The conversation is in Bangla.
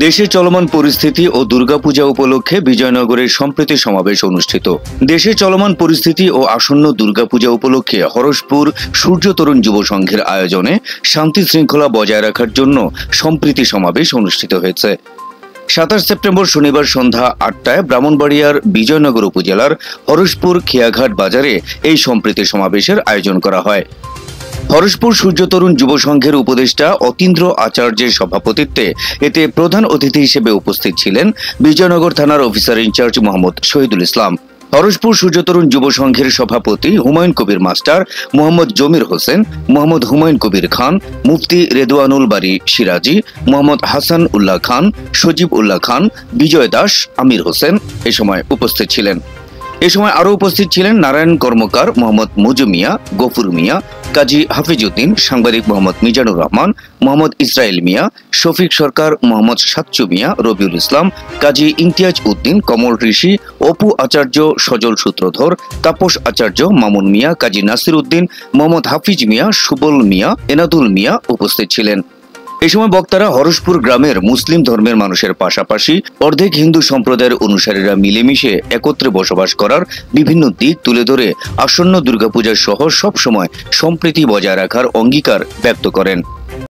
দেশে চলমান পরিস্থিতি ও দুর্গাপূজা উপলক্ষে বিজয়নগরে সম্প্রীতি সমাবেশ অনুষ্ঠিত। দেশে চলমান পরিস্থিতি ও আসন্ন দুর্গাপূজা উপলক্ষে হরসপুর সূর্য তরুণ যুব সংঘের আয়োজনে শান্তি শৃঙ্খলা বজায় রাখার জন্য সম্প্রীতি সমাবেশ অনুষ্ঠিত হয়েছে। ২৭ সেপ্টেম্বর শনিবার সন্ধ্যা ৮টায় ব্রাহ্মণবাড়িয়ার বিজয়নগর উপজেলার হরসপুর খেয়াঘাট বাজারে এই সম্প্রীতি সমাবেশের আয়োজন করা হয়। হরসপুর সূর্য তরুণ যুব সংঘের উপদেষ্টা অতীন্দ্র আচার্যের সভাপতিত্বে এতে প্রধান অতিথি হিসেবে উপস্থিত ছিলেন বিজয়নগর থানার অফিসার ইনচার্জ মোহাম্মদ শহীদুল ইসলাম, হরসপুর সূর্য তরুণ যুব সংঘের সভাপতি হুমায়ুন কবির মাস্টার, মোহাম্মদ জমির হোসেন, মোহাম্মদ হুমায়ুন কবির খান, মুফতি রেদওয়ানুল বারী সিরাজি, মোহাম্মদ হাসান উল্লাহ খান, সজীব উল্লাহ খান, বিজয় দাস, আমির হোসেন এ সময় উপস্থিত ছিলেন। এ সময় আরও উপস্থিত ছিলেন নারায়ণ কর্মকার, মোহাম্মদ মুজু মিয়া, গফুর মিয়া, কাজী হাফিজউদ্দিন, সাংবাদিক মোহাম্মদ মিজানুর রহমান, মোহাম্মদ ইসরাইল মিয়া, শফিক সরকার, মোহাম্মদ সাচ্চু মিয়া, রবিউল ইসলাম, কাজী ইমতিয়াজ উদ্দিন, কমল ঋষি, অপু আচার্য, সজল সূত্রধর, তাপস আচার্য, মামুন মিয়া, কাজী নাসির উদ্দিন, মোহাম্মদ হাফিজ মিয়া, সুবল মিয়া, এনাদুল মিয়া উপস্থিত ছিলেন। এই সময় বক্তারা হরসপুর গ্রামের মুসলিম ধর্মের মানুষের পাশাপাশি অর্ধেক হিন্দু সম্প্রদায়ের অনুসারীরা মিলেমিশে একত্রে বসবাস করার বিভিন্ন দিক তুলে ধরে আসন্ন দুর্গাপূজা সহ সবসময় সম্প্রীতি বজায় রাখার অঙ্গীকার ব্যক্ত করেন।